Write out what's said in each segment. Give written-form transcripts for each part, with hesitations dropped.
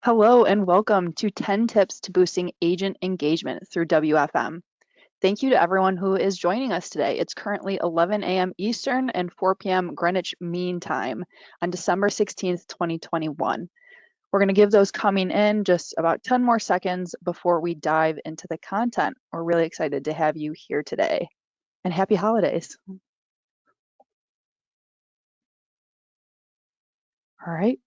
Hello and welcome to 10 Tips to Boosting Agent Engagement through WFM. Thank you to everyone who is joining us today. It's currently 11 a.m. Eastern and 4 p.m. Greenwich Mean Time on December 16th, 2021. We're going to give those coming in just about 10 more seconds before we dive into the content. We're really excited to have you here today, and happy holidays. All right.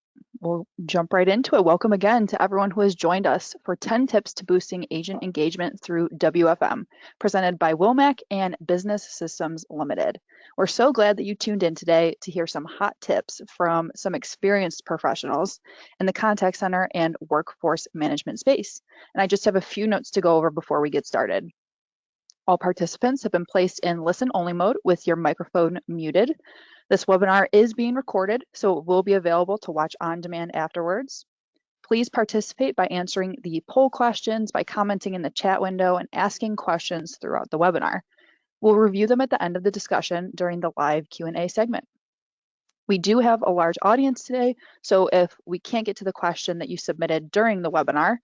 We'll jump right into it. Welcome again to everyone who has joined us for 10 Tips to Boosting Agent Engagement through WFM, presented by Wilmac and Business Systems Limited. We're so glad that you tuned in today to hear some hot tips from some experienced professionals in the contact center and workforce management space. And I just have a few notes to go over before we get started. All participants have been placed in listen-only mode with your microphone muted. This webinar is being recorded, so it will be available to watch on demand afterwards. Please participate by answering the poll questions, by commenting in the chat window, and asking questions throughout the webinar. We'll review them at the end of the discussion during the live Q&A segment. We do have a large audience today, so if we can't get to the question that you submitted during the webinar,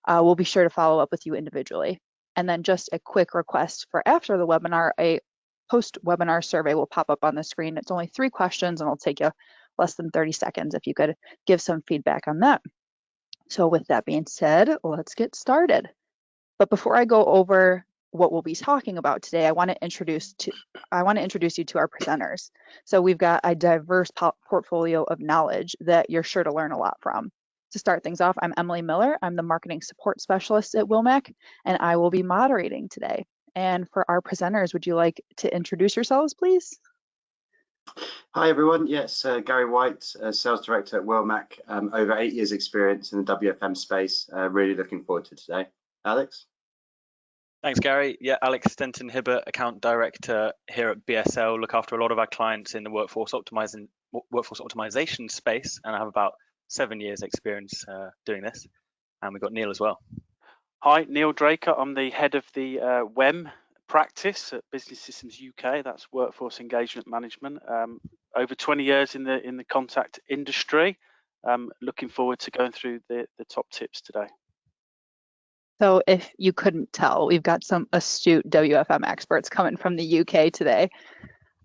we'll be sure to follow up with you individually. And then just a quick request for after the webinar, a post-webinar survey will pop up on the screen. It's only 3 questions and it'll take you less than 30 seconds if you could give some feedback on that. So with that being said, let's get started. But before I go over what we'll be talking about today, I want to introduce you to our presenters. So we've got a diverse portfolio of knowledge that you're sure to learn a lot from. To start things off, I'm Emily Miller. I'm the marketing support specialist at Wilmac, and I will be moderating today. And for our presenters, would you like to introduce yourselves, please? Hi everyone, yes, Garry White, Sales Director at Wilmac, over 8 years experience in the WFM space, really looking forward to today. Alex? Thanks, Gary. Yeah, Alex Stenton-Hibbert, Account Director here at BSL, look after a lot of our clients in the workforce optimization space, and I have about 7 years experience doing this. And we've got Neil as well. Hi, Neil Draycott. I'm the head of the WEM practice at Business Systems UK. That's Workforce Engagement Management. Over 20 years in the contact industry. Looking forward to going through the top tips today. So if you couldn't tell, we've got some astute WFM experts coming from the UK today.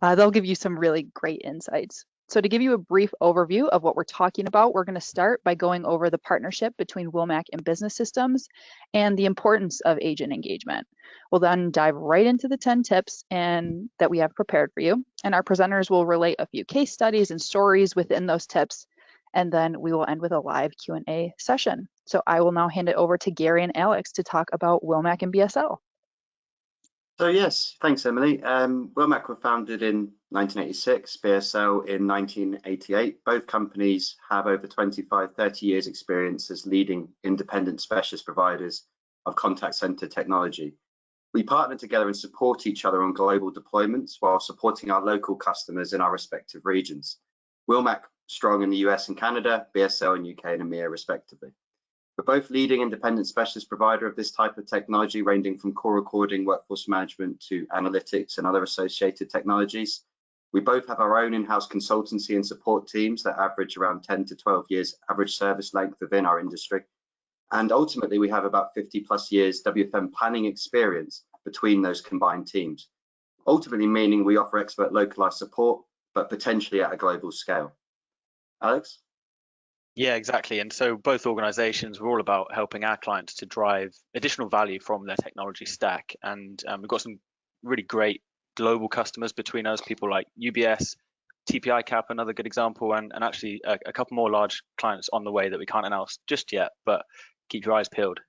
They'll give you some really great insights. So to give you a brief overview of what we're talking about, we're going to start by going over the partnership between Wilmac and Business Systems and the importance of agent engagement. We'll then dive right into the 10 tips that we have prepared for you. And our presenters will relate a few case studies and stories within those tips. And then we will end with a live Q&A session. So I will now hand it over to Garry and Alex to talk about Wilmac and BSL. So yes, thanks Emily. Wilmac were founded in 1986, BSL in 1988. Both companies have over 25-30 years experience as leading independent specialist providers of contact center technology. We partner together and support each other on global deployments while supporting our local customers in our respective regions. Wilmac strong in the US and Canada, BSL in UK and EMEA respectively. We're both leading independent specialist provider of this type of technology, ranging from call recording, workforce management to analytics and other associated technologies. We both have our own in-house consultancy and support teams that average around 10 to 12 years average service length within our industry. And ultimately, we have about 50+ years WFM planning experience between those combined teams. Ultimately meaning we offer expert localized support, but potentially at a global scale. Alex? Yeah, exactly. And so both organizations, we're all about helping our clients to drive additional value from their technology stack. And we've got some really great global customers between us, people like UBS, TPI Cap, another good example, and actually a couple more large clients on the way that we can't announce just yet, but keep your eyes peeled.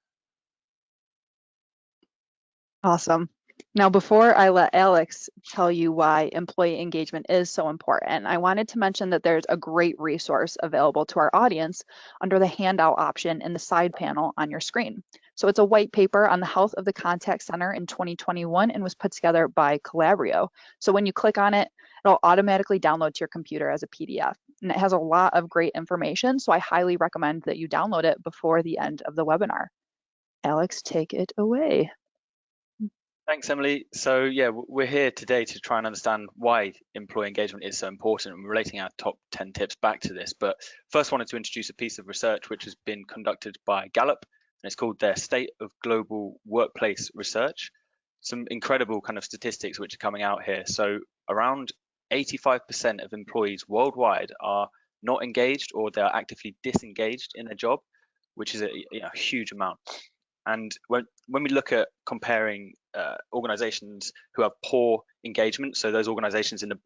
Awesome. Now, before I let Alex tell you why employee engagement is so important, I wanted to mention that there's a great resource available to our audience under the handout option in the side panel on your screen. So it's a white paper on the health of the contact center in 2021 and was put together by Calabrio. So when you click on it, it'll automatically download to your computer as a PDF. And it has a lot of great information, so I highly recommend that you download it before the end of the webinar. Alex, take it away. Thanks, Emily. So yeah, we're here today to try and understand why employee engagement is so important, and we're relating our top 10 tips back to this. But first, wanted to introduce a piece of research which has been conducted by Gallup, and it's called their State of Global Workplace Research. Some incredible kind of statistics which are coming out here. So around 85% of employees worldwide are not engaged, or they're actively disengaged in their job, which is a huge amount. And when we look at comparing organizations who have poor engagement, so those organizations in the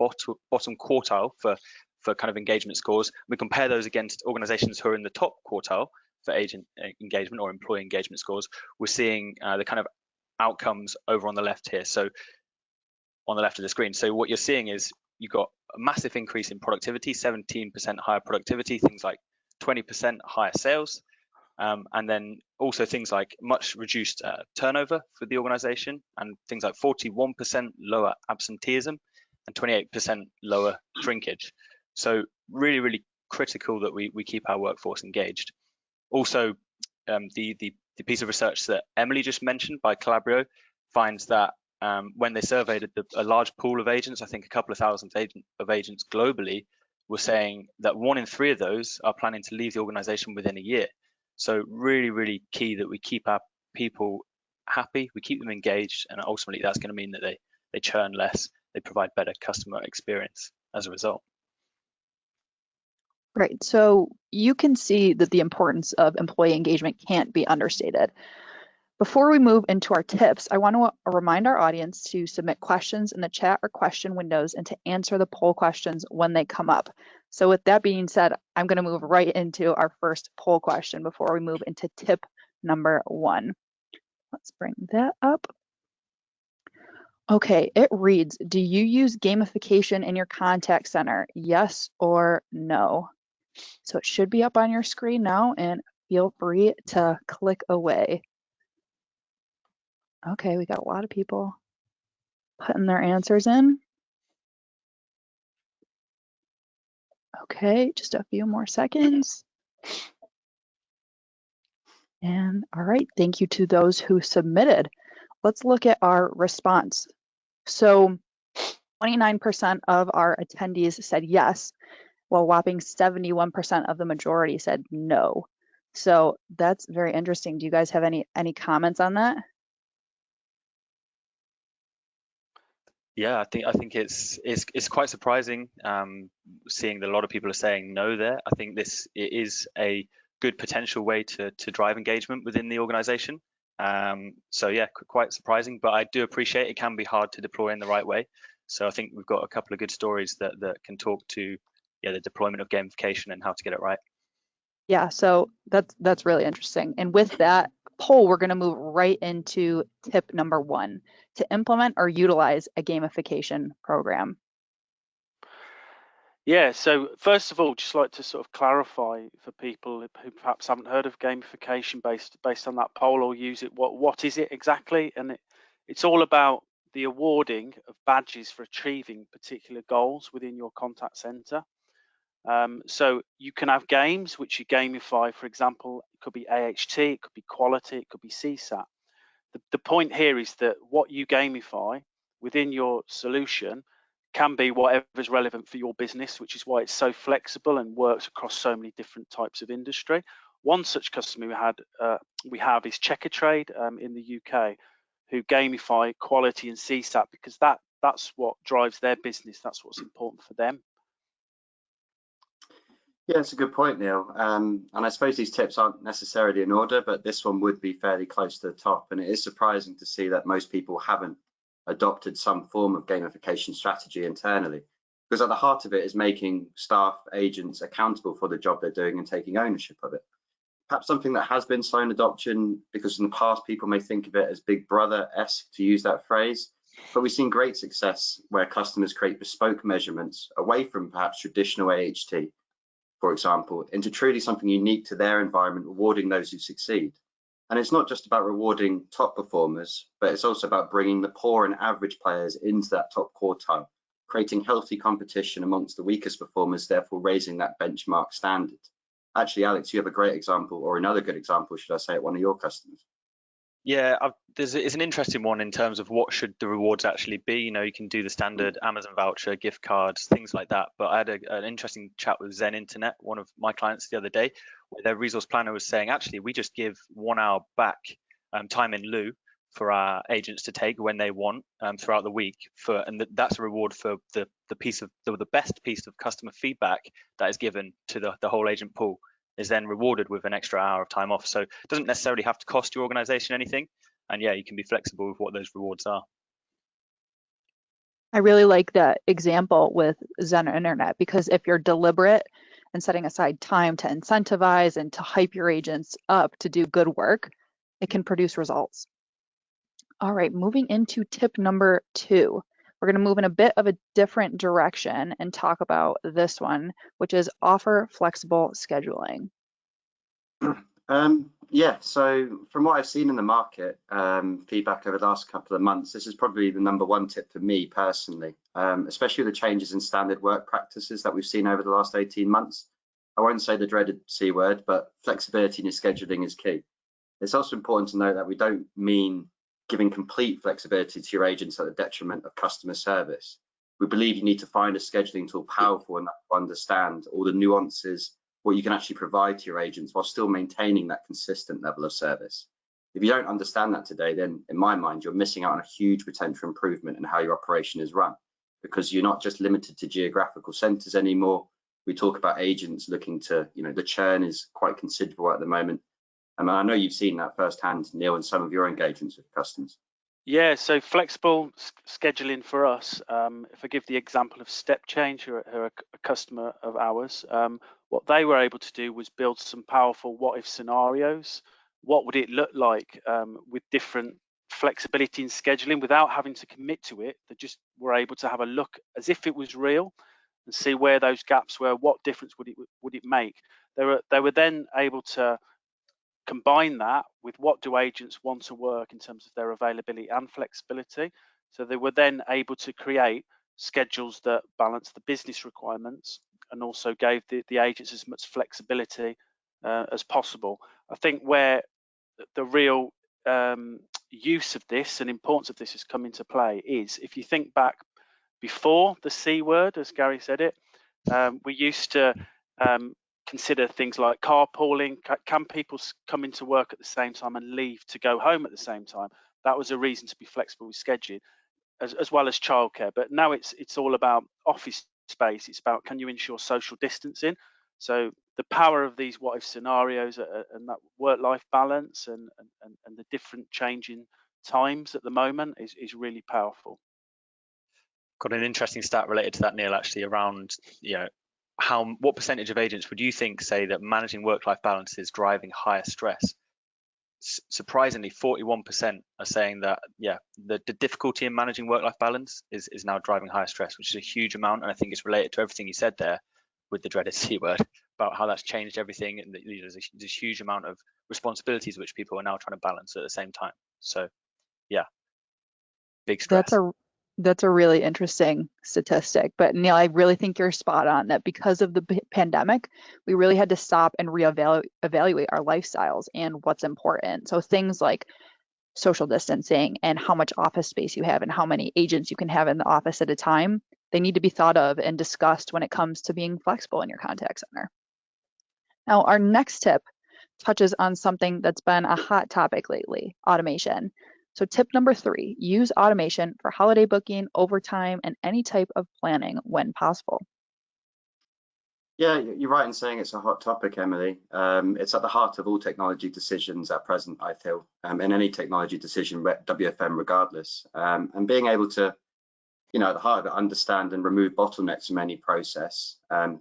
bottom quartile for kind of engagement scores, we compare those against organizations who are in the top quartile for agent engagement or employee engagement scores, we're seeing the kind of outcomes over on the left here. So on the left of the screen. So what you're seeing is you've got a massive increase in productivity, 17% higher productivity, things like 20% higher sales. And then also things like much reduced turnover for the organization, and things like 41% lower absenteeism and 28% lower shrinkage. So really, really critical that we keep our workforce engaged. Also, the piece of research that Emily just mentioned by Calabrio finds that when they surveyed a large pool of agents, I think a couple of thousand of agents globally, were saying that 1 in 3 of those are planning to leave the organization within a year. So really, really key that we keep our people happy, we keep them engaged, and ultimately that's going to mean that they churn less, they provide better customer experience as a result. Right. So you can see that the importance of employee engagement can't be understated. Before we move into our tips, I want to remind our audience to submit questions in the chat or question windows and to answer the poll questions when they come up. So with that being said, I'm going to move right into our first poll question before we move into tip number 1. Let's bring that up. Okay, it reads, do you use gamification in your contact center? Yes or no? So it should be up on your screen now, and feel free to click away. Okay, we got a lot of people putting their answers in. Okay, just a few more seconds. And all right, thank you to those who submitted. Let's look at our response. So 29% of our attendees said yes, while whopping 71% of the majority said no. So that's very interesting. Do you guys have any comments on that? Yeah, I think it's quite surprising seeing that a lot of people are saying no there. I think it is a good potential way to drive engagement within the organization. So yeah, quite surprising, but I do appreciate it can be hard to deploy in the right way. So I think we've got a couple of good stories that can talk to the deployment of gamification and how to get it right. Yeah, so that's really interesting. And with that poll, we're going to move right into tip number 1, to implement or utilize a gamification program. Yeah, so first of all, just like to sort of clarify for people who perhaps haven't heard of gamification based on that poll or use it, what is it exactly? And it's all about the awarding of badges for achieving particular goals within your contact center. So you can have games which you gamify. For example, it could be AHT, it could be quality, it could be CSAT. The point here is that what you gamify within your solution can be whatever is relevant for your business, which is why it's so flexible and works across so many different types of industry. One such customer we have is Checkatrade in the UK, who gamify quality and CSAT because that's what drives their business. That's what's important for them. Yeah, it's a good point, Neil. And I suppose these tips aren't necessarily in order, but this one would be fairly close to the top. And it is surprising to see that most people haven't adopted some form of gamification strategy internally, because at the heart of it is making staff, agents accountable for the job they're doing and taking ownership of it. Perhaps something that has been slow in adoption, because in the past people may think of it as Big Brother-esque, to use that phrase, but we've seen great success where customers create bespoke measurements away from perhaps traditional AHT, for example, into truly something unique to their environment, rewarding those who succeed. And it's not just about rewarding top performers, but it's also about bringing the poor and average players into that top quartile, creating healthy competition amongst the weakest performers, therefore raising that benchmark standard. Actually, Alex, you have a great example, or another good example, should I say, at one of your customers. Yeah, it's an interesting one in terms of what should the rewards actually be. You know, you can do the standard Amazon voucher, gift cards, things like that. But I had an interesting chat with Zen Internet, one of my clients the other day, where their resource planner was saying, actually, we just give 1 hour back, time in lieu for our agents to take when they want, throughout the week, and that's a reward for the piece of the best piece of customer feedback that is given to the whole agent pool is then rewarded with an extra hour of time off. So it doesn't necessarily have to cost your organization anything. And yeah, you can be flexible with what those rewards are. I really like that example with Zen Internet, because if you're deliberate and setting aside time to incentivize and to hype your agents up to do good work, it can produce results. All right, moving into tip number 2. We're going to move in a bit of a different direction and talk about this one, which is offer flexible scheduling. Yeah, so from what I've seen in the market, feedback over the last couple of months, this is probably the #1 tip for me personally, especially the changes in standard work practices that we've seen over the last 18 months. I won't say the dreaded C word, but flexibility in your scheduling is key. It's also important to note that we don't mean giving complete flexibility to your agents at the detriment of customer service. We believe you need to find a scheduling tool powerful enough to understand all the nuances, what you can actually provide to your agents while still maintaining that consistent level of service. If you don't understand that today, then in my mind, you're missing out on a huge potential improvement in how your operation is run, because you're not just limited to geographical centers anymore. We talk about agents looking to, the churn is quite considerable at the moment. And I know you've seen that firsthand, Neil, in some of your engagements with customers. Yeah, so flexible scheduling for us, if I give the example of Step Change, who are a customer of ours, what they were able to do was build some powerful what-if scenarios. What would it look like with different flexibility in scheduling without having to commit to it? They just were able to have a look as if it was real and see where those gaps were, what difference would it make. They were then able to combine that with what do agents want to work in terms of their availability and flexibility. So they were then able to create schedules that balance the business requirements and also gave the agents as much flexibility as possible. I think where the real use of this and importance of this has come into play is, if you think back before the C word, as Garry said it, we used to consider things like carpooling. Can people come into work at the same time and leave to go home at the same time? That was a reason to be flexible with scheduling, as well as childcare. But now it's all about office space. It's about, can you ensure social distancing? So the power of these what if scenarios and that work-life balance and the different changing times at the moment is really powerful. Got an interesting stat related to that, Neil, actually, around what percentage of agents would you think say that managing work-life balance is driving higher stress? Surprisingly, 41% are saying that, the difficulty in managing work-life balance is now driving higher stress, which is a huge amount. And I think it's related to everything you said there with the dreaded C word about how that's changed everything. And there's a huge amount of responsibilities which people are now trying to balance at the same time. So, yeah, big stress. That's a really interesting statistic. But Neil, I really think you're spot on that because of the pandemic, we really had to stop and reevaluate our lifestyles and what's important. So things like social distancing and how much office space you have and how many agents you can have in the office at a time, they need to be thought of and discussed when it comes to being flexible in your contact center. Now, our next tip touches on something that's been a hot topic lately, automation. So tip number 3, use automation for holiday booking, overtime, and any type of planning when possible. Yeah, you're right in saying it's a hot topic, Emily. It's at the heart of all technology decisions at present, I feel, and any technology decision, WFM regardless. And being able to, at the heart of it, understand and remove bottlenecks from any process,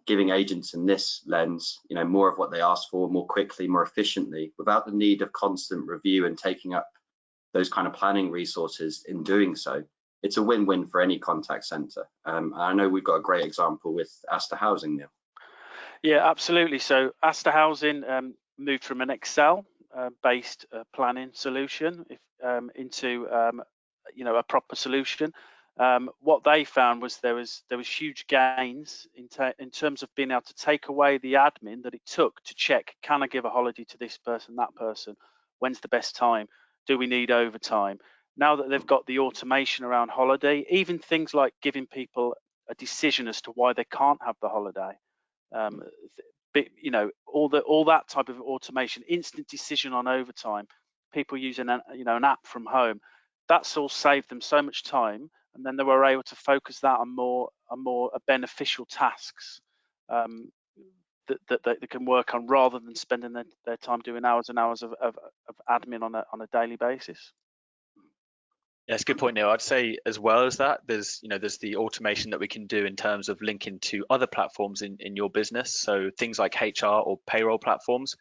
giving agents in this lens, more of what they ask for more quickly, more efficiently, without the need of constant review and taking up those kind of planning resources in doing so. It's a win-win for any contact center. I know we've got a great example with Astor Housing now. Yeah, absolutely. So Astor Housing moved from an Excel-based planning solution into a proper solution. What they found was there was huge gains in terms of being able to take away the admin that it took to check, can I give a holiday to this person, that person, when's the best time. Do we need overtime? Now that they've got the automation around holiday, even things like giving people a decision as to why they can't have the holiday, you know, all that type of automation, instant decision on overtime, people using an app from home, that's all saved them so much time, and then they were able to focus that on more beneficial tasks that they can work on, rather than spending their time doing hours and hours of admin on a daily basis. Yeah, it's a good point, Neil. I'd say as well as that, there's the automation that we can do in terms of linking to other platforms in your business. So things like HR or payroll platforms,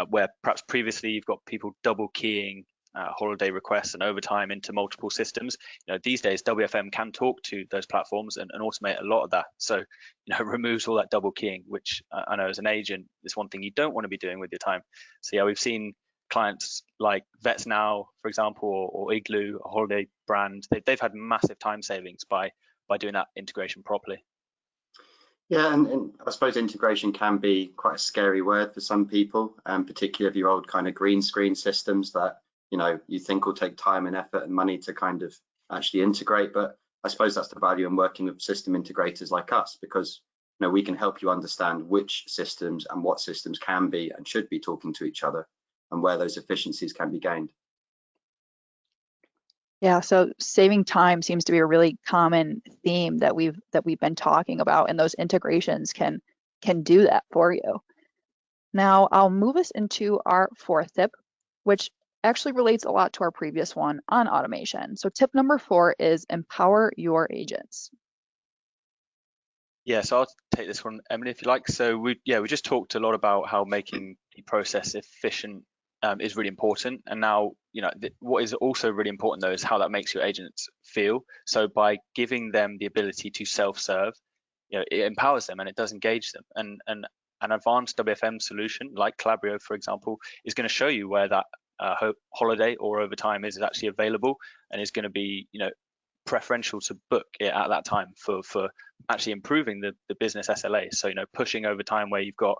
where perhaps previously you've got people double keying holiday requests and overtime into multiple systems. These days WFM can talk to those platforms and automate a lot of that. So it removes all that double keying, which I know as an agent is one thing you don't want to be doing with your time. So yeah, we've seen clients like Vets Now, for example, or Igloo, a holiday brand, they've had massive time savings by doing that integration properly. Yeah, and I suppose integration can be quite a scary word for some people, particularly of your old kind of green screen systems that you think will take time and effort and money to kind of actually integrate. But I suppose that's the value in working with system integrators like us, because we can help you understand which systems and what systems can be and should be talking to each other, and where those efficiencies can be gained. Yeah, so saving time seems to be a really common theme that we've been talking about, and those integrations can do that for you. Now, I'll move us into our fourth tip, which actually relates a lot to our previous one on automation. So tip number 4 is empower your agents. Yeah, so I'll take this one, Emily, if you like. So we just talked a lot about how making the process efficient is really important. And now, what is also really important though is how that makes your agents feel. So by giving them the ability to self-serve, it empowers them and it does engage them. And an advanced WFM solution like Calabrio, for example, is going to show you where that holiday or overtime is actually available, and is going to be, preferential to book it at that time for actually improving the business SLA. So pushing overtime where you've got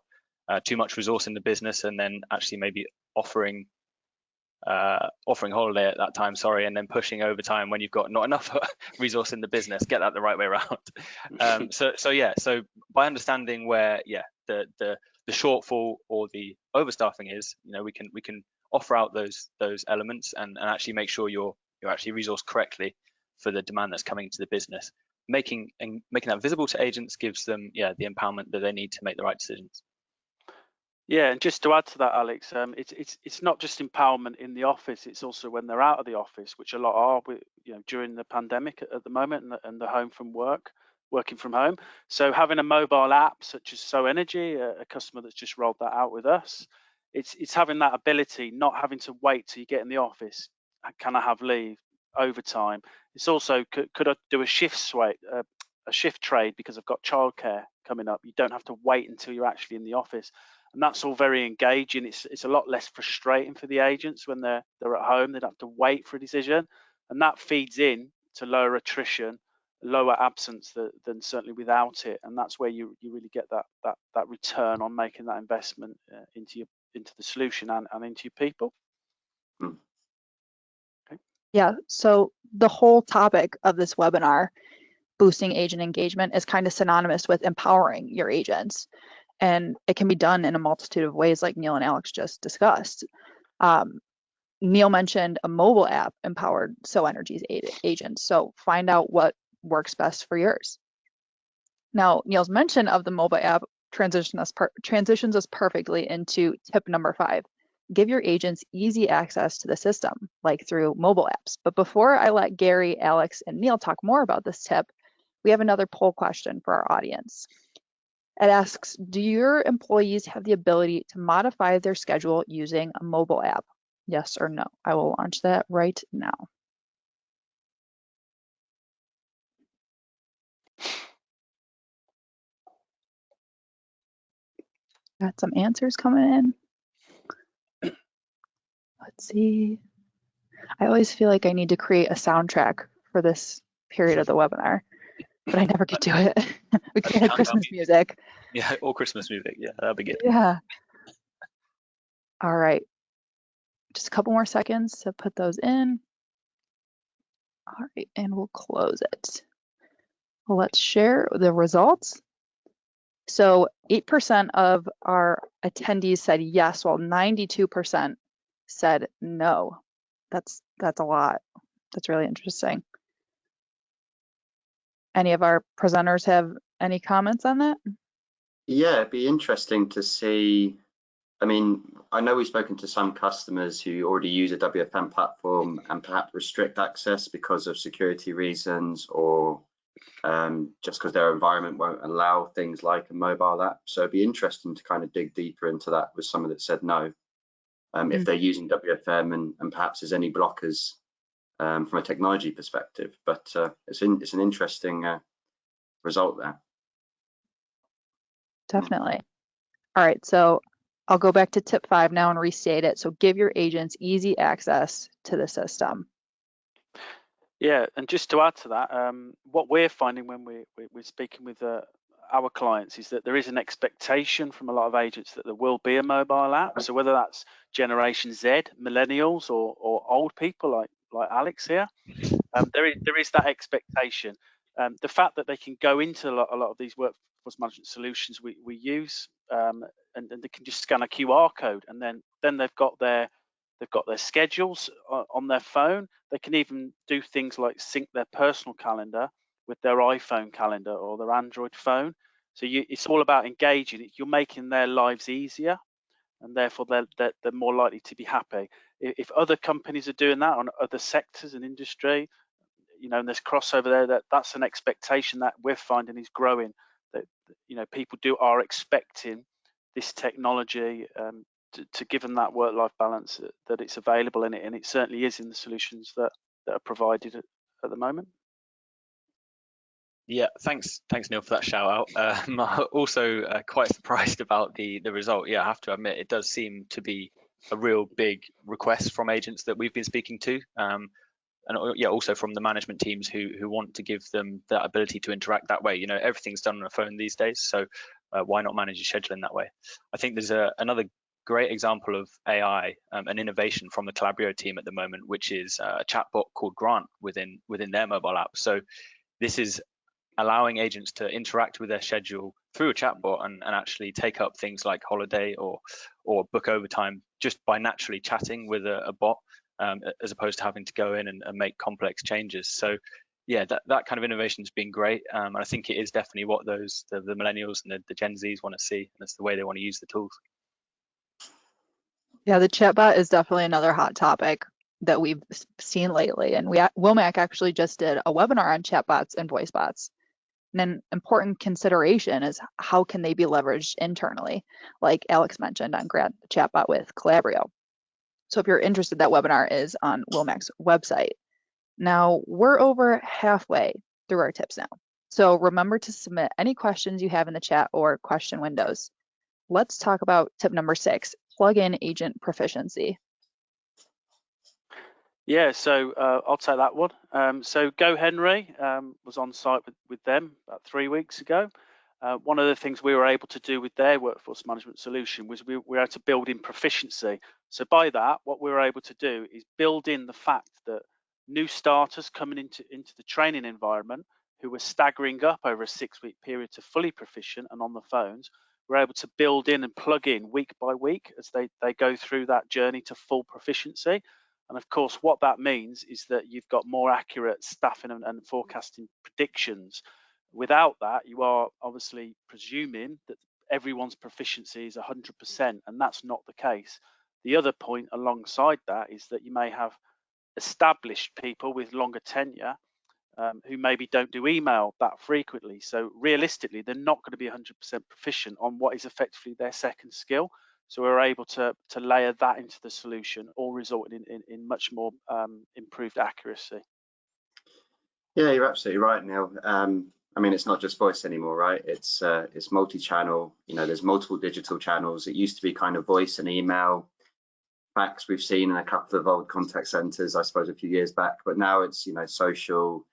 too much resource in the business, and then actually maybe offering holiday at that time, and then pushing overtime when you've got not enough resource in the business. Get that the right way around. So by understanding where the shortfall or the overstaffing is, we can offer out those elements and actually make sure you're actually resourced correctly for the demand that's coming into the business. Making that visible to agents gives them the empowerment that they need to make the right decisions. Yeah, and just to add to that, Alex, it's not just empowerment in the office; it's also when they're out of the office, which a lot are, during the pandemic at the moment, and the home from working from home. So having a mobile app such as So Energy, a customer that's just rolled that out with us, it's having that ability, not having to wait till you get in the office. Can I have leave? Overtime. It's also, could I do a shift trade because I've got childcare coming up? You don't have to wait until you're actually in the office. And that's all very engaging. It's a lot less frustrating for the agents when they're at home. They don't have to wait for a decision, and that feeds in to lower attrition, lower absence than certainly without it. And that's where you really get that return on making that investment into the solution and into your people. Okay. Yeah. So the whole topic of this webinar, boosting agent engagement, is kind of synonymous with empowering your agents. And it can be done in a multitude of ways, like Neil and Alex just discussed. Neil mentioned a mobile app empowered So Energy's agents. So find out what works best for yours. Now, Neil's mention of the mobile app transitions us perfectly into tip number 5. Give your agents easy access to the system, like through mobile apps. But before I let Garry, Alex, and Neil talk more about this tip, we have another poll question for our audience. It asks, do your employees have the ability to modify their schedule using a mobile app? Yes or no? I will launch that right now. Got some answers coming in. Let's see. I always feel like I need to create a soundtrack for this period of the webinar, but I never get to it. We could have Christmas music. Yeah, or Christmas music. Yeah, that'd be good. Yeah. All right. just a couple more seconds to put those in. All right, and we'll close it. Let's share the results. So 8% of our attendees said yes, while 92% said no. That's a lot. That's really interesting. Any of our presenters have any comments on that? Yeah, it'd be interesting to see. I mean, I know we've spoken to some customers who already use a WFM platform and perhaps restrict access because of security reasons, or just because their environment won't allow things like a mobile app. So it'd be interesting to kind of dig deeper into that with someone that said no, if they're using WFM and perhaps there's any blockers from a technology perspective. But it's an interesting result there. Definitely. All right, so I'll go back to tip 5 now and restate it. So give your agents easy access to the system. Yeah, and just to add to that, what we're finding when we're speaking with our clients is that there is an expectation from a lot of agents that there will be a mobile app. So whether that's Generation Z, millennials, or old people like Alex here, there is that expectation. The fact that they can go into a lot of these workforce management solutions we use, and they can just scan a QR code, and then they've got their schedules on their phone. They can even do things like sync their personal calendar with their iPhone calendar or their Android phone. So it's all about engaging. You're making their lives easier, and therefore they're more likely to be happy. If other companies are doing that on other sectors and industry, and there's crossover there, that's an expectation that we're finding is growing. That people are expecting this technology to give them that work-life balance, that it's available in it, and it certainly is in the solutions that are provided at the moment. Yeah, thanks Neil for that shout out. I'm also quite surprised about the result. Yeah, I have to admit it does seem to be a real big request from agents that we've been speaking to, and yeah, also from the management teams who want to give them that ability to interact that way. Everything's done on a phone these days, so why not manage your scheduling that way? I think there's another great example of AI, an innovation from the Calabrio team at the moment, which is a chatbot called Grant within their mobile app. So this is allowing agents to interact with their schedule through a chatbot and actually take up things like holiday or book overtime just by naturally chatting with a bot, as opposed to having to go in and make complex changes. So yeah, that kind of innovation has been great, and I think it is definitely what the millennials and the Gen Zs want to see, and that's the way they want to use the tools. Yeah, the chatbot is definitely another hot topic that we've seen lately, and Wilmac actually just did a webinar on chatbots and voice bots. And an important consideration is how can they be leveraged internally, like Alex mentioned on Grad Chatbot with Calabrio. So if you're interested, that webinar is on Wilmac's website. Now we're over halfway through our tips now. So remember to submit any questions you have in the chat or question windows. Let's talk about tip number 6, plug in agent proficiency. Yeah, so I'll take that one. So Go Henry was on site with them about 3 weeks ago. One of the things we were able to do with their workforce management solution was we were able to build in proficiency. So by that, what we were able to do is build in the fact that new starters coming into the training environment who were staggering up over a 6-week period to fully proficient and on the phones, we're able to build in and plug in week by week as they go through that journey to full proficiency. And of course, what that means is that you've got more accurate staffing and forecasting predictions. Without that, you are obviously presuming that everyone's proficiency is 100%, and that's not the case. The other point alongside that is that you may have established people with longer tenure who maybe don't do email that frequently. So realistically, they're not going to be 100% proficient on what is effectively their second skill. So we're able to layer that into the solution, all resulting in much more improved accuracy. Yeah, you're absolutely right, Neil. I mean, it's not just voice anymore, right? It's multi-channel. There's multiple digital channels. It used to be kind of voice and email. Fax we've seen in a couple of old contact centers, I suppose, a few years back. But now it's social,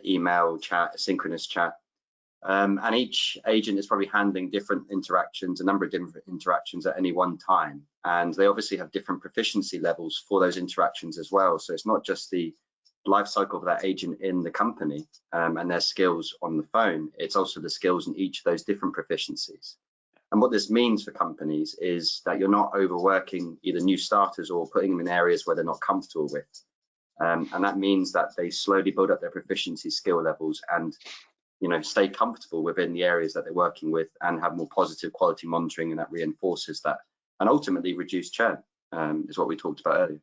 email, chat, synchronous chat. And each agent is probably handling different interactions, a number of different interactions at any one time. And they obviously have different proficiency levels for those interactions as well. So it's not just the life cycle of that agent in the company and their skills on the phone, it's also the skills in each of those different proficiencies. And what this means for companies is that you're not overworking either new starters or putting them in areas where they're not comfortable with. And that means that they slowly build up their proficiency skill levels and stay comfortable within the areas that they're working with and have more positive quality monitoring, and that reinforces that, and ultimately reduce churn is what we talked about earlier.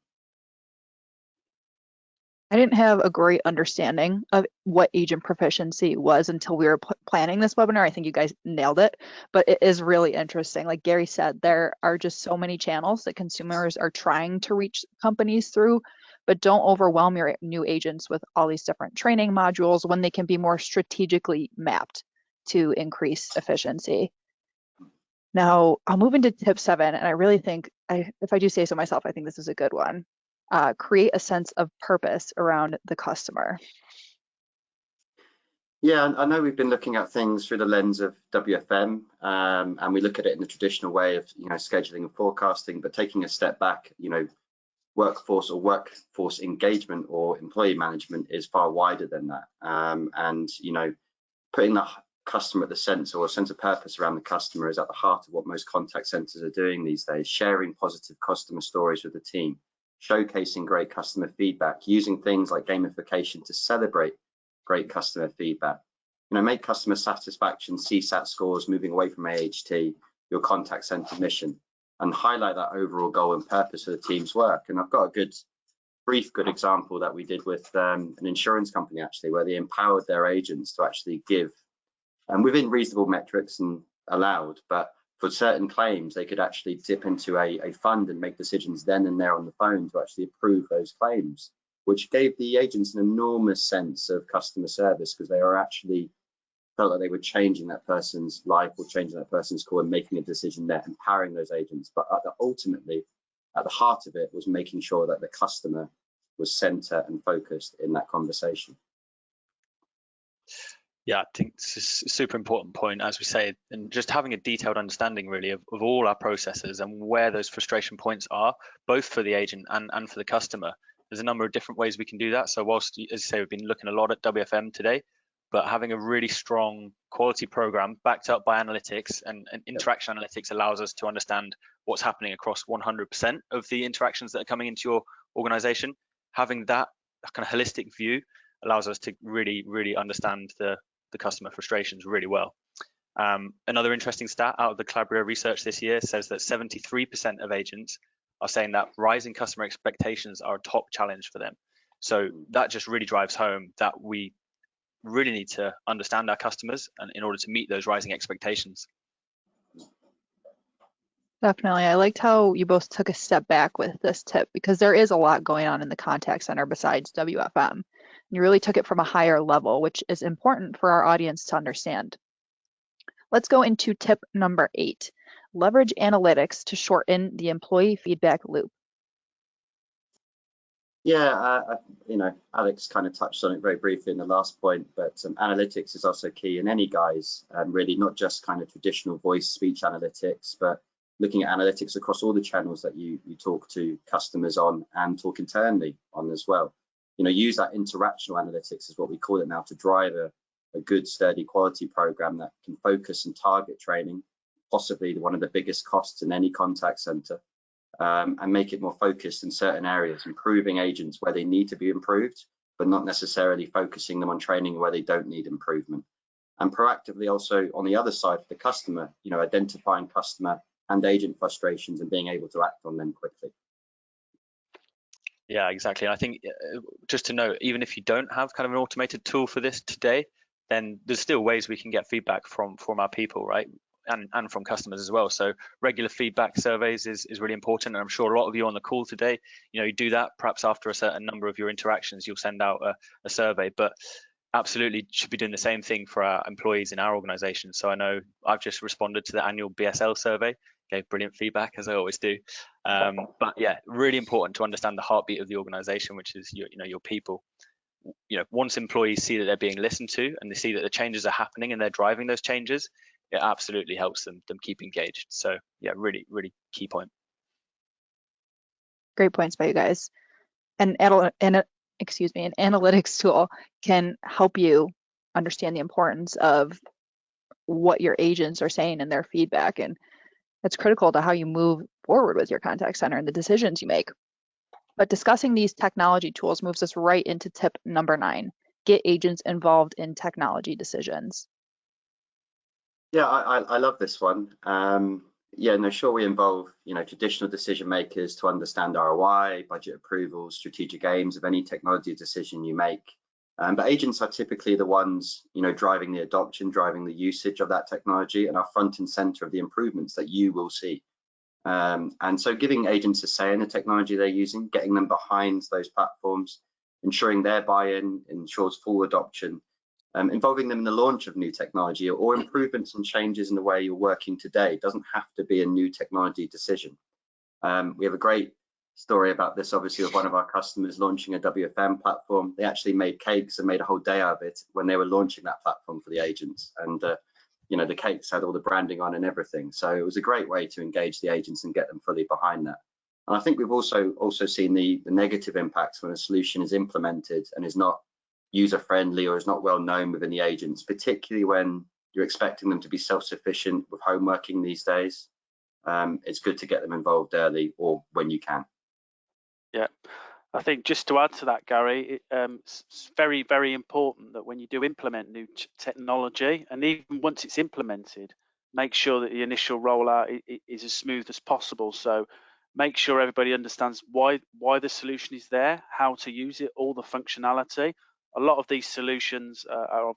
I didn't have a great understanding of what agent proficiency was until we were planning this webinar. I think you guys nailed it, but it is really interesting. Like Garry said, there are just so many channels that consumers are trying to reach companies through, but don't overwhelm your new agents with all these different training modules when they can be more strategically mapped to increase efficiency. Now, I'll move into tip 7, and I really think, if I do say so myself, I think this is a good one. Create a sense of purpose around the customer. Yeah, I know we've been looking at things through the lens of WFM, and we look at it in the traditional way of scheduling and forecasting, but taking a step back, workforce engagement or employee management is far wider than that. And putting the customer at the center, or a sense of purpose around the customer, is at the heart of what most contact centers are doing these days. Sharing positive customer stories with the team, showcasing great customer feedback, using things like gamification to celebrate great customer feedback. Make customer satisfaction CSAT scores, moving away from AHT, your contact center mission, and highlight that overall goal and purpose of the team's work. And I've got a brief example that we did with an insurance company, actually, where they empowered their agents to actually give, and within reasonable metrics and allowed, but for certain claims, they could actually dip into a fund and make decisions then and there on the phone to actually approve those claims, which gave the agents an enormous sense of customer service, because they are actually felt like they were changing that person's life or changing that person's call and making a decision there, empowering those agents. But ultimately, at the heart of it was making sure that the customer was center and focused in that conversation. Yeah, I think it's a super important point, as we say, and just having a detailed understanding really of all our processes and where those frustration points are, both for the agent and for the customer. There's a number of different ways we can do that. So whilst, as you say, we've been looking a lot at WFM today, but having a really strong quality program backed up by analytics and interaction analytics allows us to understand what's happening across 100% of the interactions that are coming into your organization. Having that kind of holistic view allows us to really understand the customer frustrations really well. Another interesting stat out of the Calabrio research this year says that 73% of agents are saying that rising customer expectations are a top challenge for them. So that just really drives home that we really need to understand our customers and in order to meet those rising expectations. Definitely. I liked how you both took a step back with this tip, because there is a lot going on in the contact center besides WFM. You really took it from a higher level, which is important for our audience to understand. Let's go into tip number 8. Leverage analytics to shorten the employee feedback loop. Yeah, Alex kind of touched on it very briefly in the last point, but analytics is also key in any guise, really, not just kind of traditional voice speech analytics, but looking at analytics across all the channels that you talk to customers on and talk internally on as well. Use that interactional analytics is what we call it now to drive a good, sturdy quality program that can focus and target training, possibly one of the biggest costs in any contact center. And make it more focused in certain areas, improving agents where they need to be improved, but not necessarily focusing them on training where they don't need improvement. And proactively also on the other side for the customer, identifying customer and agent frustrations and being able to act on them quickly. Yeah, exactly. And I think just to note, even if you don't have kind of an automated tool for this today, then there's still ways we can get feedback from our people, right? And from customers as well. So regular feedback surveys is really important. And I'm sure a lot of you on the call today, you do that perhaps after a certain number of your interactions, you'll send out a survey, but absolutely should be doing the same thing for our employees in our organization. So I know I've just responded to the annual BSL survey, gave brilliant feedback as I always do. But yeah, really important to understand the heartbeat of the organization, which is your people. once employees see that they're being listened to and they see that the changes are happening and they're driving those changes, it absolutely helps them keep engaged. So yeah, really, really key point. Great points by you guys. An analytics tool can help you understand the importance of what your agents are saying in their feedback, and it's critical to how you move forward with your contact center and the decisions you make. But discussing these technology tools moves us right into tip number 9: get agents involved in technology decisions. Yeah, I love this one. Yeah, no, sure, we involve traditional decision makers to understand ROI, budget approvals, strategic aims of any technology decision you make. But agents are typically the ones driving the adoption, driving the usage of that technology, and are front and center of the improvements that you will see. And so giving agents a say in the technology they're using, getting them behind those platforms, ensuring their buy-in ensures full adoption, involving them in the launch of new technology or improvements and changes in the way you're working today. It doesn't have to be a new technology decision. We have a great story about this, obviously, of one of our customers launching a WFM platform. They actually made cakes and made a whole day out of it when they were launching that platform for the agents. And the cakes had all the branding on and everything. So it was a great way to engage the agents and get them fully behind that. And I think we've also seen the negative impacts when a solution is implemented and is not user-friendly or is not well known within the agents, particularly when you're expecting them to be self-sufficient with home working these days. It's good to get them involved early or when you can. Yeah, I think just to add to that, Gary, it's very, very important that when you do implement new technology, and even once it's implemented, make sure that the initial rollout is as smooth as possible. So make sure everybody understands why the solution is there, how to use it, all the functionality. A lot of these solutions are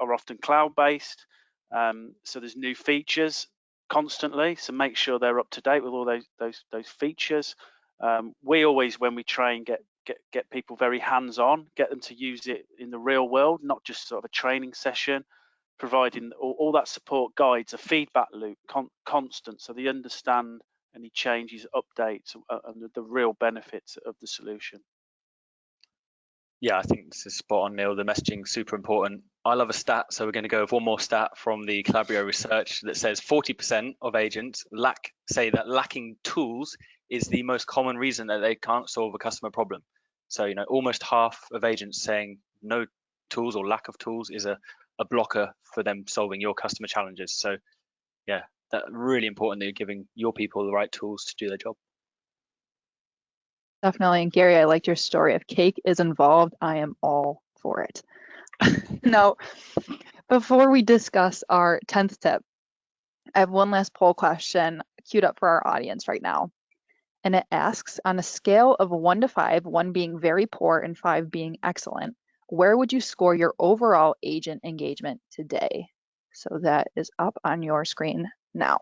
often cloud-based, so there's new features constantly. So make sure they're up to date with all those features. We always, when we train, get people very hands-on, get them to use it in the real world, not just sort of a training session, providing all that support guides, a feedback loop, constant, so they understand any changes, updates, and the real benefits of the solution. Yeah, I think this is spot on, Neil. The messaging is super important. I love a stat, so we're going to go with one more stat from the Calabrio research that says 40% of agents say that lacking tools is the most common reason that they can't solve a customer problem. So, almost half of agents saying no tools or lack of tools is a blocker for them solving your customer challenges. So, yeah, that's really important that you're giving your people the right tools to do their job. Definitely. And Gary, I liked your story. If cake is involved, I am all for it. Now, before we discuss our 10th tip, I have one last poll question queued up for our audience right now. And it asks, on a scale of 1 to 5, 1 being very poor and 5 being excellent, where would you score your overall agent engagement today? So that is up on your screen now.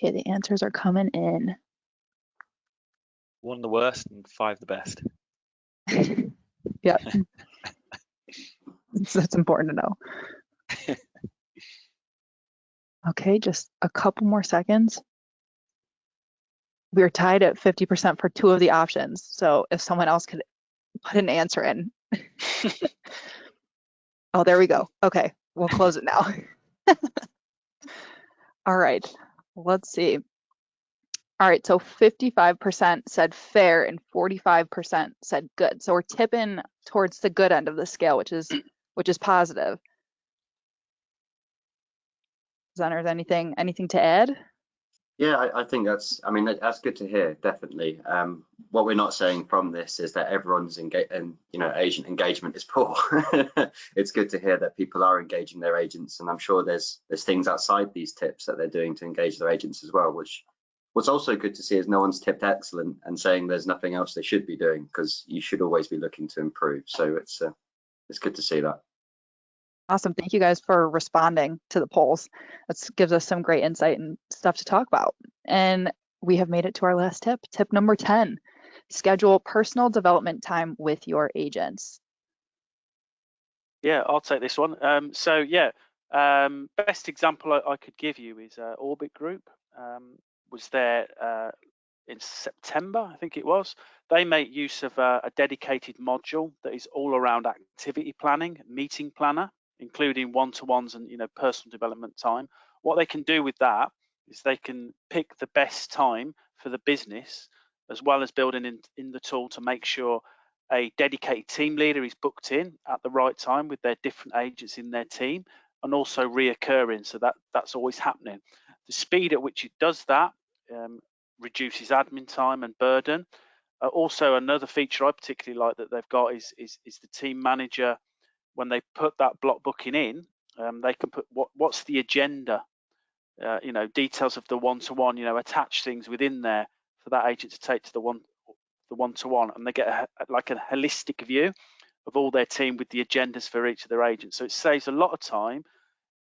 Okay, the answers are coming in. 1 the worst and 5 the best. Yep. That's important to know. Okay, just a couple more seconds. We're tied at 50% for 2 of the options. So if someone else could put an answer in. Oh, there we go. Okay, we'll close it now. All right, let's see. All right, so 55% said fair and 45% said good. So we're tipping towards the good end of the scale, which is positive. Presenters, anything to add? Yeah, I think that's good to hear, definitely. What we're not saying from this is that everyone's agent engagement is poor. It's good to hear that people are engaging their agents, and I'm sure there's things outside these tips that they're doing to engage their agents as well, which what's also good to see is no one's tipped excellent and saying there's nothing else they should be doing, because you should always be looking to improve. So it's good to see that. Awesome. Thank you guys for responding to the polls. That gives us some great insight and stuff to talk about. And we have made it to our last tip. Tip number 10, schedule personal development time with your agents. Yeah, I'll take this one. Best example I could give you is Orbit Group. Was there in September, I think it was. They make use of a dedicated module that is all around activity planning, meeting planner, including one-to-ones and personal development time. What they can do with that is they can pick the best time for the business, as well as building in the tool to make sure a dedicated team leader is booked in at the right time with their different agents in their team, and also reoccurring, so that's always happening. The speed at which it does that reduces admin time and burden. Also, another feature I particularly like that they've got is the team manager, when they put that block booking in, they can put what's the agenda, details of the one-to-one, attach things within there for that agent to take to the one-to-one, and they get like a holistic view of all their team with the agendas for each of their agents. So it saves a lot of time.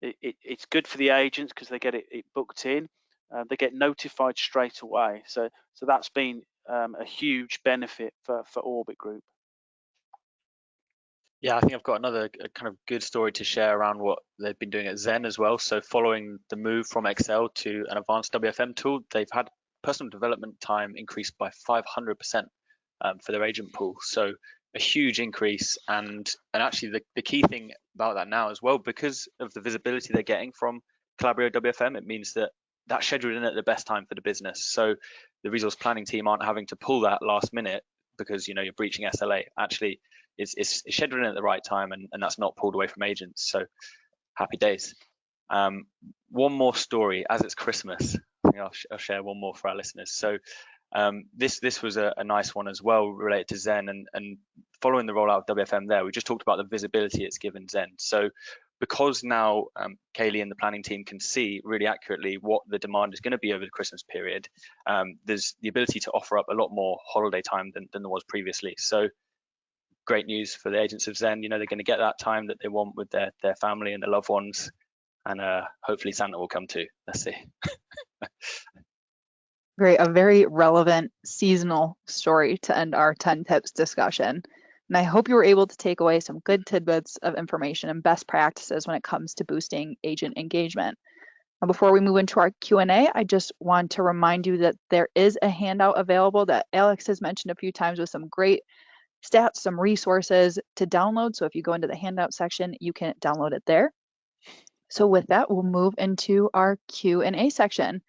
It's good for the agents because they get it booked in. They get notified straight away. So that's been a huge benefit for Orbit Group. Yeah, I think I've got another kind of good story to share around what they've been doing at Zen as well. So following the move from Excel to an advanced WFM tool, they've had personal development time increased by 500% for their agent pool. So a huge increase. And actually the key thing about that now as well, because of the visibility they're getting from Calabrio WFM, it means that that's scheduled in at the best time for the business. So the resource planning team aren't having to pull that last minute because you're breaching SLA. Actually, it's scheduled in at the right time, and that's not pulled away from agents. So happy days. One more story, as it's Christmas. I think I'll share one more for our listeners. So this was a nice one as well, related to Zen, and following the rollout of WFM there, we just talked about the visibility it's given Zen. So because now Kaylee and the planning team can see really accurately what the demand is going to be over the Christmas period, there's the ability to offer up a lot more holiday time than there was previously. So great news for the agents of Zen. They're going to get that time that they want with their family and their loved ones, and hopefully Santa will come too. Let's see. Great, a very relevant seasonal story to end our 10 tips discussion. And I hope you were able to take away some good tidbits of information and best practices when it comes to boosting agent engagement. Now, before we move into our Q&A, I just want to remind you that there is a handout available that Alex has mentioned a few times with some great stats, some resources to download. So if you go into the handout section, you can download it there. So with that, we'll move into our Q&A section.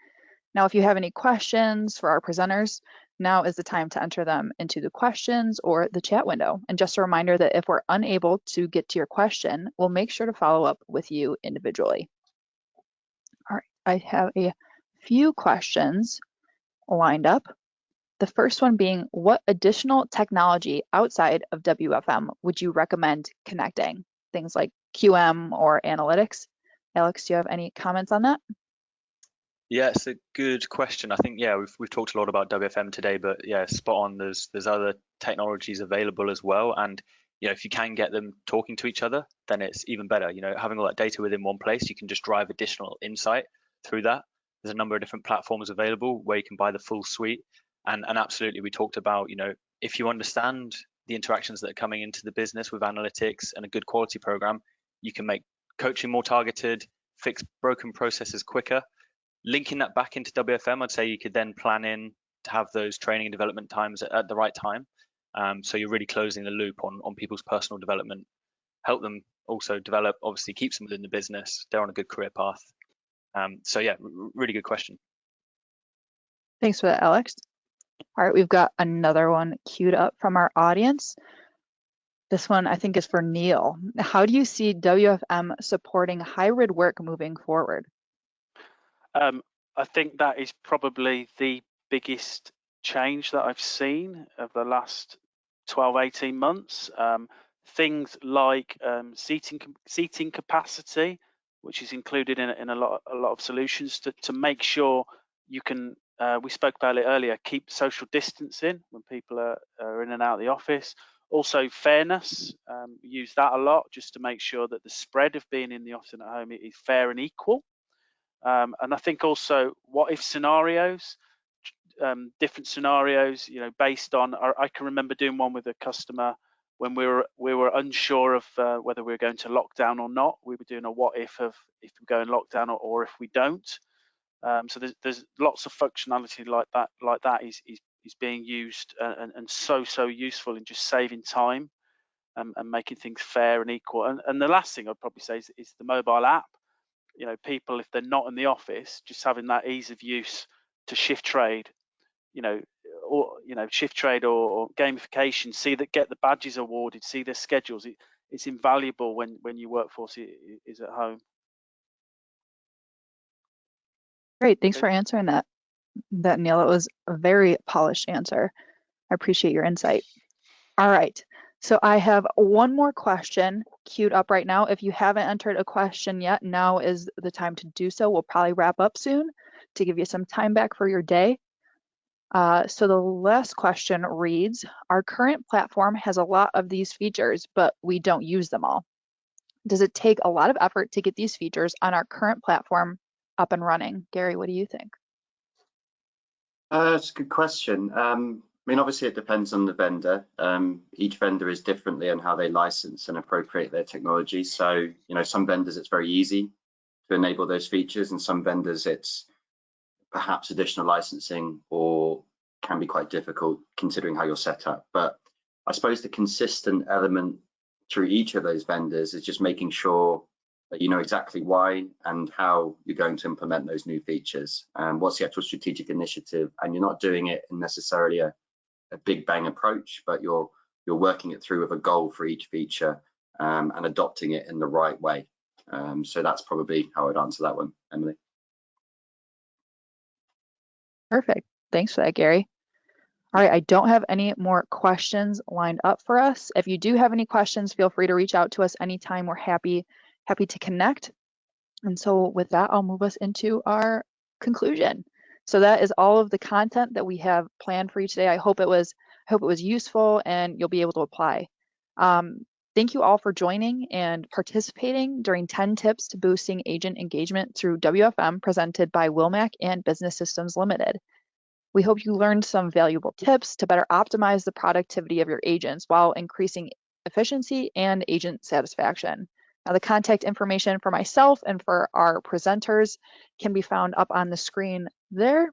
Now, if you have any questions for our presenters, now is the time to enter them into the questions or the chat window. And just a reminder that if we're unable to get to your question, we'll make sure to follow up with you individually. All right, I have a few questions lined up. The first one being, what additional technology outside of WFM would you recommend connecting? Things like QM or analytics. Alex, do you have any comments on that? Yeah, it's a good question. I think, we've talked a lot about WFM today, but yeah, spot on. There's other technologies available as well. And, if you can get them talking to each other, then it's even better. Having all that data within one place, you can just drive additional insight through that. There's a number of different platforms available where you can buy the full suite. And absolutely, we talked about, if you understand the interactions that are coming into the business with analytics and a good quality program, you can make coaching more targeted, fix broken processes quicker. Linking that back into WFM, I'd say you could then plan in to have those training and development times at the right time. So you're really closing the loop on people's personal development, help them also develop, obviously keeps them within the business. They're on a good career path. So yeah, really good question. Thanks for that, Alex. All right, we've got another one queued up from our audience. This one I think is for Neil. How do you see WFM supporting hybrid work moving forward? I think that is probably the biggest change that I've seen of the last 12, 18 months. Things like seating capacity, which is included in a lot of solutions to make sure you can, we spoke about it earlier, keep social distancing when people are in and out of the office. Also fairness, we use that a lot just to make sure that the spread of being in the office and at home is fair and equal. And I think also what if scenarios, different scenarios, based on, I can remember doing one with a customer when we were unsure of whether we were going to lockdown or not. We were doing a what if of if we go in lockdown or if we don't. So there's lots of functionality like that is being used and so useful in just saving time and making things fair and equal. And the last thing I'd probably say is the mobile app. You know, people, if they're not in the office, just having that ease of use to shift trade, shift trade or gamification, get the badges awarded, see their schedules. It's invaluable when your workforce is at home. Great, thanks for answering that, Neil. It was a very polished answer. I appreciate your insight. All right, so I have one more question queued up right now. If you haven't entered a question yet, now is the time to do so. We'll probably wrap up soon to give you some time back for your day. So the last question reads, our current platform has a lot of these features, but we don't use them all. Does it take a lot of effort to get these features on our current platform up and running? Gary, what do you think? That's a good question. I mean, obviously it depends on the vendor. Each vendor is differently on how they license and appropriate their technology. So, some vendors it's very easy to enable those features, and some vendors it's perhaps additional licensing or can be quite difficult considering how you're set up. But I suppose the consistent element through each of those vendors is just making sure that you know exactly why and how you're going to implement those new features, and what's the actual strategic initiative, and you're not doing it in necessarily a big bang approach, but you're working it through with a goal for each feature, and adopting it in the right way. So that's probably how I'd answer that one, Emily. Perfect. Thanks for that, Gary. All right, I don't have any more questions lined up for us. If you do have any questions, feel free to reach out to us anytime. We're happy to connect. And so with that, I'll move us into our conclusion. So that is all of the content that we have planned for you today. I hope it was useful and you'll be able to apply. Thank you all for joining and participating during 10 tips to boosting agent engagement through WFM, presented by Wilmac and Business Systems Limited. We hope you learned some valuable tips to better optimize the productivity of your agents while increasing efficiency and agent satisfaction. Now, the contact information for myself and for our presenters can be found up on the screen there.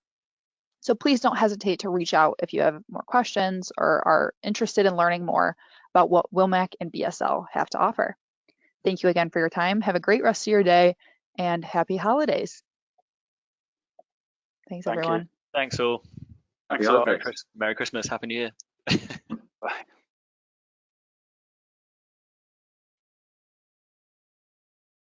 So please don't hesitate to reach out if you have more questions or are interested in learning more about what Wilmac and BSL have to offer. Thank you again for your time. Have a great rest of your day and happy holidays. Thanks, everyone. Thanks all. Happy holidays. Merry Christmas. Happy New Year.